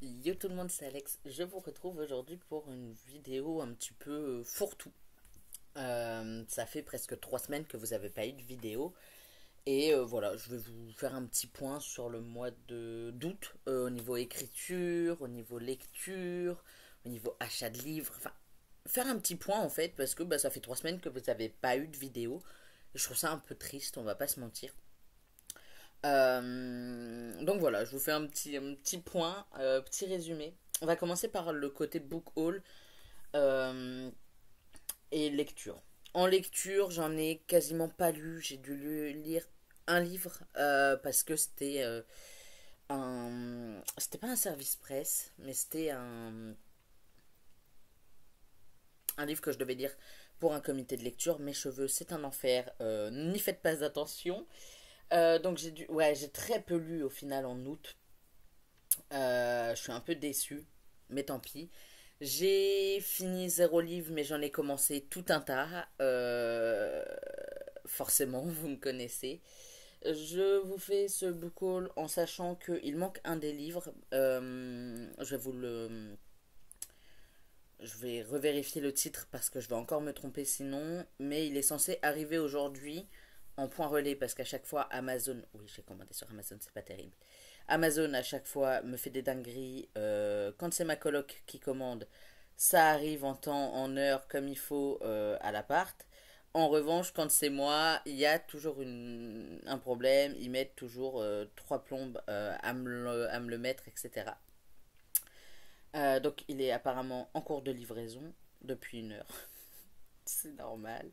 Yo tout le monde, c'est Alex. Je vous retrouve aujourd'hui pour une vidéo un petit peu fourre-tout. Ça fait presque 3 semaines que vous n'avez pas eu de vidéo. Et voilà, je vais vous faire un petit point sur le mois d'août au niveau écriture, au niveau lecture, au niveau achat de livres. Enfin, faire un petit point en fait, parce que ça fait 3 semaines que vous n'avez pas eu de vidéo. Je trouve ça un peu triste, on va pas se mentir. Donc voilà, je vous fais un petit point, petit résumé. On va commencer par le côté book haul euh, et lecture. En lecture, j'en ai quasiment pas lu. J'ai dû lire un livre parce que c'était pas un service presse, mais c'était un livre que je devais lire pour un comité de lecture. Mes cheveux, c'est un enfer. N'y faites pas attention. Donc j'ai très peu lu au final en août. Je suis un peu déçu, mais tant pis. J'ai fini zéro livre, mais j'en ai commencé tout un tas. Forcément, vous me connaissez. Je vous fais ce book haul en sachant qu'il manque un des livres. Je vais revérifier le titre parce que je vais encore me tromper sinon. Mais il est censé arriver aujourd'hui en point relais parce qu'à chaque fois Amazon. Oui, j'ai commandé sur Amazon, c'est pas terrible. Amazon à chaque fois me fait des dingueries. Quand c'est ma coloc qui commande, ça arrive en temps, en heure, comme il faut à l'appart. En revanche, quand c'est moi, il y a toujours un problème. Ils mettent toujours trois plombes à me le mettre, etc. Donc il est apparemment en cours de livraison depuis 1 heure. C'est normal.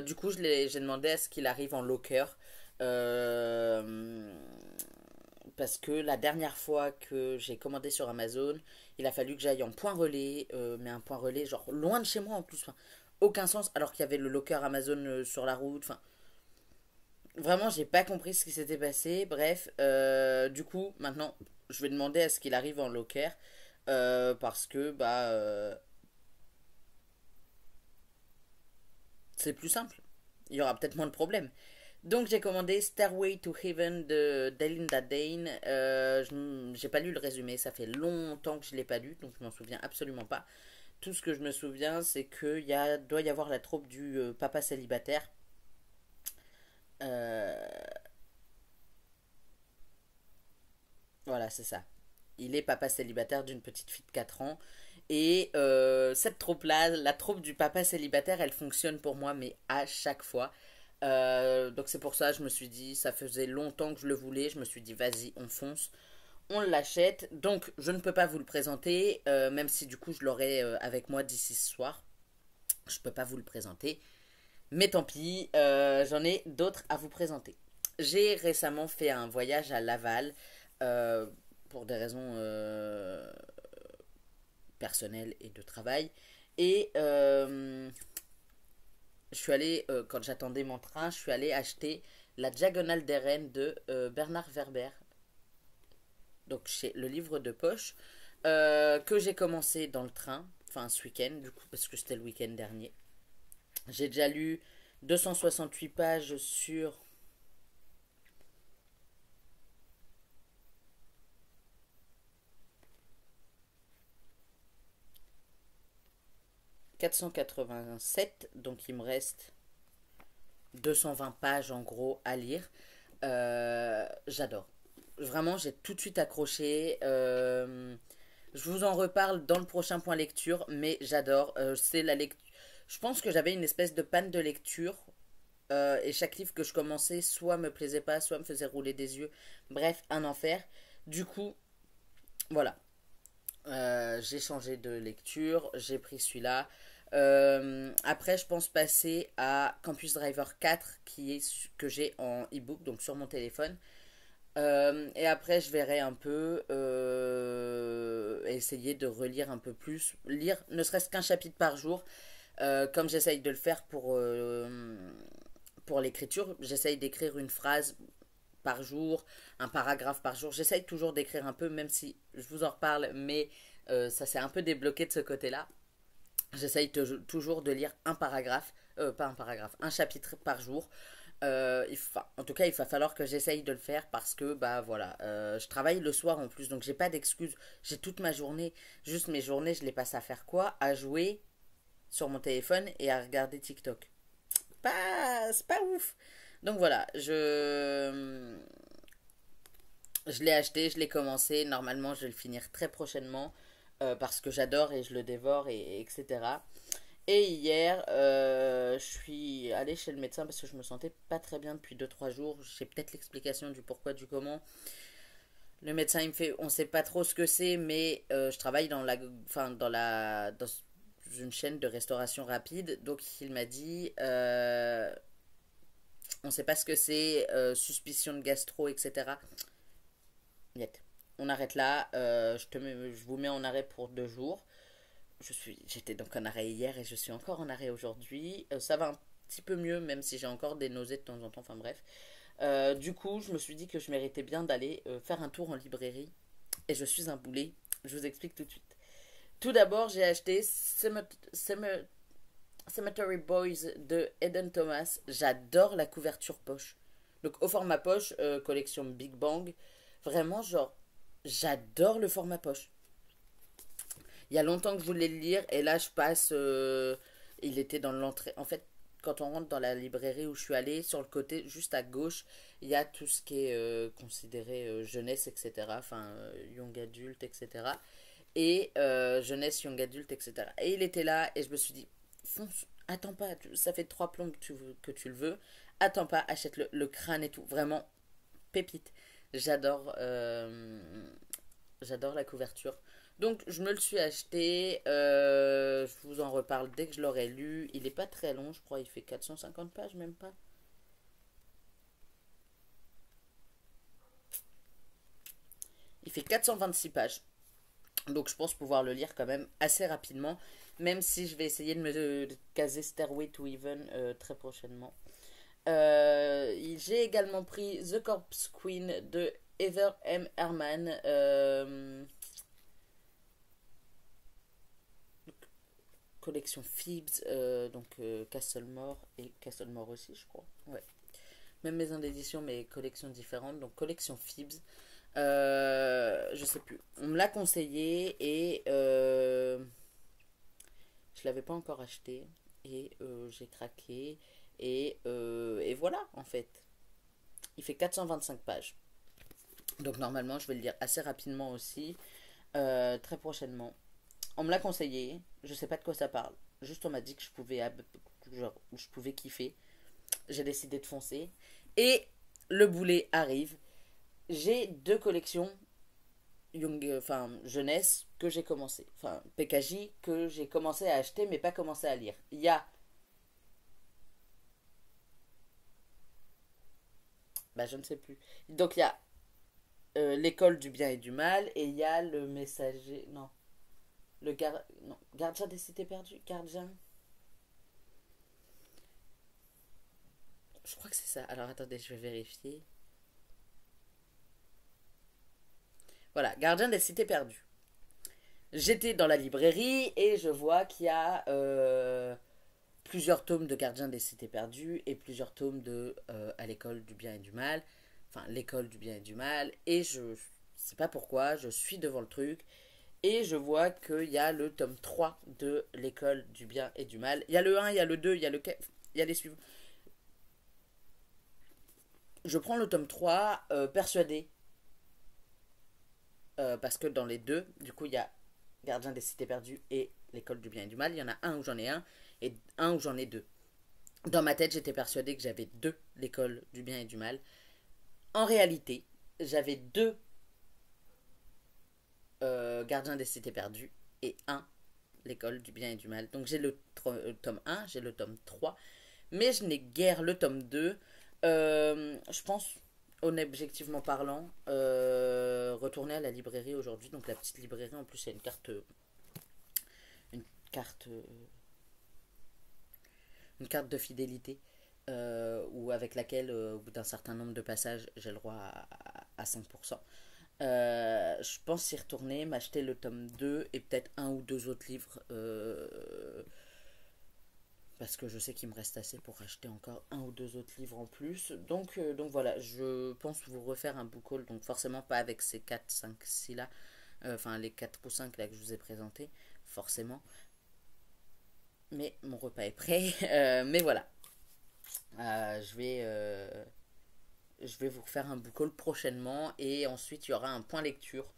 Du coup, j'ai demandé à ce qu'il arrive en locker. Euh, Parce que la dernière fois que j'ai commandé sur Amazon, il a fallu que j'aille en point relais, mais un point relais genre loin de chez moi en plus. Enfin, aucun sens, alors qu'il y avait le locker Amazon sur la route. Enfin, vraiment, j'ai pas compris ce qui s'était passé. Bref, du coup, maintenant, je vais demander à ce qu'il arrive en locker. Parce que c'est plus simple. Il y aura peut-être moins de problèmes. Donc j'ai commandé Stairway to Heaven de Delinda Dane. J'ai pas lu le résumé, ça fait longtemps que je l'ai pas lu, donc je m'en souviens absolument pas. Tout ce que je me souviens, c'est qu'il doit y avoir la troupe du papa célibataire. Euh, voilà, c'est ça. Il est papa célibataire d'une petite fille de 4 ans. Et cette troupe-là, la troupe du papa célibataire, elle fonctionne pour moi, mais à chaque fois. Donc c'est pour ça, je me suis dit, ça faisait longtemps que je le voulais. Je me suis dit, vas-y, on fonce, on l'achète. Donc je ne peux pas vous le présenter, même si du coup je l'aurai avec moi d'ici ce soir. Je ne peux pas vous le présenter. Mais tant pis, j'en ai d'autres à vous présenter. J'ai récemment fait un voyage à Laval euh, pour des raisons personnelles et de travail. Et je suis allé, quand j'attendais mon train, je suis allé acheter La Diagonale des Reines de Bernard Werber. Donc chez le livre de poche que j'ai commencé dans le train, enfin ce week-end du coup parce que c'était le week-end dernier. J'ai déjà lu 268 pages sur 487, donc il me reste 220 pages en gros à lire. J'adore. Vraiment, j'ai tout de suite accroché. Je vous en reparle dans le prochain point lecture, mais j'adore. C'est la lecture. Je pense que j'avais une espèce de panne de lecture. Et chaque livre que je commençais, soit me plaisait pas, soit me faisait rouler des yeux. Bref, un enfer. Du coup, voilà. J'ai changé de lecture, j'ai pris celui-là. Après, je pense passer à Campus Driver 4 que j'ai en e-book, donc sur mon téléphone. Et après, je verrai un peu, essayer de relire un peu plus, lire ne serait-ce qu'un chapitre par jour, comme j'essaye de le faire pour l'écriture. J'essaye d'écrire une phrase par jour, un paragraphe par jour. J'essaye toujours d'écrire un peu, même si je vous en reparle, mais ça s'est un peu débloqué de ce côté-là. J'essaye toujours de lire un paragraphe, pas un paragraphe, un chapitre par jour. En tout cas, il va falloir que j'essaye de le faire parce que, bah voilà, je travaille le soir en plus, donc j'ai pas d'excuses. J'ai toute ma journée, juste mes journées, je les passe à faire quoi? À jouer sur mon téléphone et à regarder TikTok. C'est pas ouf. Donc voilà, je l'ai acheté, je l'ai commencé. Normalement, je vais le finir très prochainement parce que j'adore et je le dévore, etc. Et hier, je suis allée chez le médecin parce que je me sentais pas très bien depuis deux-trois jours. J'ai peut-être l'explication du pourquoi, du comment. Le médecin, il me fait, on sait pas trop ce que c'est, mais je travaille dans une chaîne de restauration rapide. Donc, il m'a dit, on sait pas ce que c'est, suspicion de gastro, etc. Niet. On arrête là. Je vous mets en arrêt pour 2 jours. J'étais donc en arrêt hier et je suis encore en arrêt aujourd'hui. Ça va un petit peu mieux, même si j'ai encore des nausées de temps en temps. Enfin bref. Du coup, je me suis dit que je méritais bien d'aller faire un tour en librairie. Et je suis un boulet. Je vous explique tout de suite. Tout d'abord, j'ai acheté Cemetery Boys de Eden Thomas. J'adore la couverture poche. Donc au format poche, collection Big Bang. Vraiment, genre, j'adore le format poche. Il y a longtemps que je voulais le lire et là je passe. Il était dans l'entrée. En fait, quand on rentre dans la librairie où je suis allée, sur le côté, juste à gauche, il y a tout ce qui est considéré jeunesse, etc. Enfin, young adulte, etc. Et jeunesse, young adulte, etc. Et il était là et je me suis dit, fonce, attends pas, ça fait 3 plombs que tu le veux. Attends pas, achète le crâne et tout. Vraiment, pépite. J'adore. J'adore la couverture. Donc je me le suis acheté. Je vous en reparle dès que je l'aurai lu. Il est pas très long, je crois. Il fait 450 pages, même pas. Il fait 426 pages. Donc je pense pouvoir le lire quand même assez rapidement. Même si je vais essayer de me caser Stairway to Heaven très prochainement. J'ai également pris The Corpse Queen de Heather M. Herman. Collection Phoebs, donc Castlemore et Castlemore aussi, je crois. Ouais. Même maison d'édition, mais collections différentes. Donc collection Phoebs. Je sais plus. On me l'a conseillé et je l'avais pas encore acheté et j'ai craqué et voilà en fait. Il fait 425 pages. Donc normalement je vais le lire assez rapidement aussi, très prochainement. On me l'a conseillé, je sais pas de quoi ça parle. Juste on m'a dit que je pouvais kiffer. J'ai décidé de foncer. Et le boulet arrive. J'ai 2 collections jeunesse que j'ai commencé. Enfin, PKJ que j'ai commencé à acheter mais pas commencé à lire. Il y a, bah je ne sais plus. Donc il y a l'école du bien et du mal et il y a le messager, non, non, gardien des cités perdues, gardien. Je crois que c'est ça. Alors attendez, je vais vérifier. Voilà, gardien des cités perdues. J'étais dans la librairie et je vois qu'il y a plusieurs tomes de Gardien des cités perdues et plusieurs tomes de À l'école du bien et du mal. Enfin, l'école du bien et du mal. Et je sais pas pourquoi, je suis devant le truc et je vois qu'il y a le tome 3 de l'école du bien et du mal. Il y a le 1, il y a le 2, il y a les suivants. Je prends le tome 3 persuadé parce que dans les deux, du coup, il y a Gardien des cités perdues et l'école du bien et du mal. Il y en a un où j'en ai un et un où j'en ai deux. Dans ma tête, j'étais persuadée que j'avais deux l'école du bien et du mal. En réalité, j'avais deux Gardiens des cités perdues et un l'école du bien et du mal. Donc j'ai le tome 1, j'ai le tome 3, mais je n'ai guère le tome 2. Je pense, objectivement parlant, retourner à la librairie aujourd'hui. Donc la petite librairie, en plus, il y a une carte, une carte de fidélité ou avec laquelle, au bout d'un certain nombre de passages, j'ai le droit à 5%. Je pense y retourner, m'acheter le tome 2 et peut-être un ou deux autres livres parce que je sais qu'il me reste assez pour acheter encore un ou deux autres livres en plus. Donc voilà, je pense vous refaire un book haul, donc forcément pas avec ces 4 5 6 là, enfin les 4 ou 5 là que je vous ai présentés, forcément. Mais mon repas est prêt, mais voilà. Euh, je vais, euh, je vais vous refaire un book haul prochainement et ensuite il y aura un point lecture.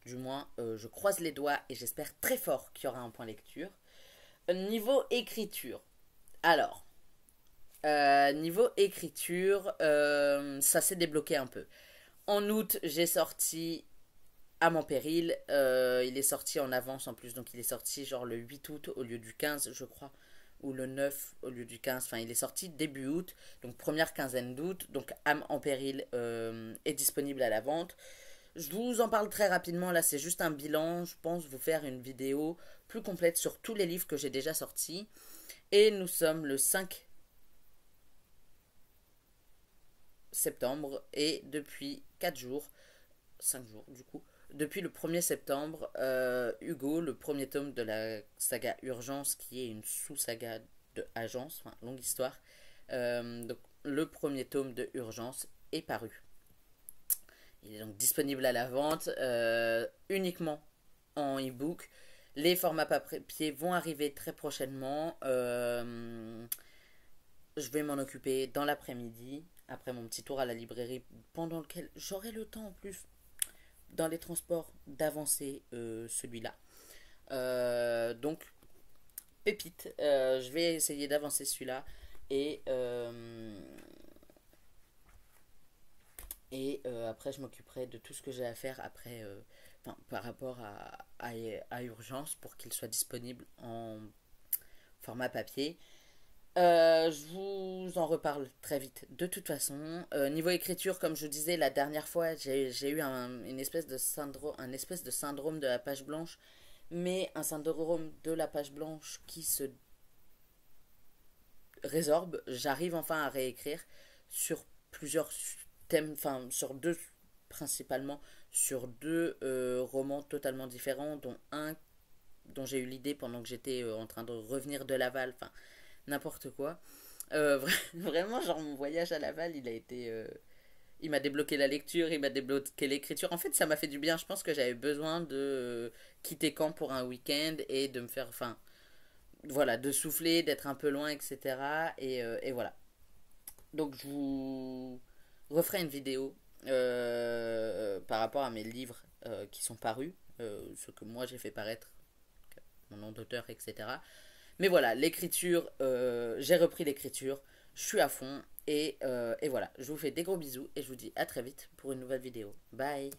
Du moins, je croise les doigts et j'espère très fort qu'il y aura un point lecture. Niveau écriture. Alors, niveau écriture, ça s'est débloqué un peu. En août, j'ai sorti À mon péril. Il est sorti en avance en plus, donc il est sorti genre le 8 août au lieu du 15, je crois. Ou le 9 au lieu du 15. Enfin, il est sorti début août, donc première quinzaine d'août. Donc Âme en péril est disponible à la vente. Je vous en parle très rapidement, là c'est juste un bilan. Je pense vous faire une vidéo plus complète sur tous les livres que j'ai déjà sortis. Et nous sommes le 5 septembre et depuis 4 jours, 5 jours du coup, depuis le 1er septembre, Hugo, le premier tome de la saga Urgence, qui est une sous-saga de Agence, enfin longue histoire, donc le premier tome de Urgence est paru. Il est donc disponible à la vente uniquement en e-book. Les formats papier vont arriver très prochainement. Je vais m'en occuper dans l'après-midi, après mon petit tour à la librairie, pendant lequel j'aurai le temps en plus, dans les transports, d'avancer celui-là. Donc, pépite, je vais essayer d'avancer celui-là. Et, après, je m'occuperai de tout ce que j'ai à faire après, par rapport à Urgence pour qu'il soit disponible en format papier. Je vous en reparle très vite. De toute façon, niveau écriture, comme je disais la dernière fois, j'ai eu une espèce de syndrome de la page blanche, mais un syndrome de la page blanche qui se résorbe. J'arrive enfin à réécrire sur plusieurs thèmes, enfin sur deux principalement, sur deux romans totalement différents, dont un dont j'ai eu l'idée pendant que j'étais en train de revenir de Laval, enfin n'importe quoi. Vraiment, genre mon voyage à Laval, il a été. Il m'a débloqué la lecture, il m'a débloqué l'écriture. En fait, ça m'a fait du bien. Je pense que j'avais besoin de quitter Caen pour un week-end et de me faire. Enfin, voilà, de souffler, d'être un peu loin, etc. Et voilà. Donc, je vous referai une vidéo par rapport à mes livres qui sont parus, ce que moi j'ai fait paraître, mon nom d'auteur, etc. Mais voilà, l'écriture, j'ai repris l'écriture, je suis à fond et voilà, je vous fais des gros bisous et je vous dis à très vite pour une nouvelle vidéo. Bye.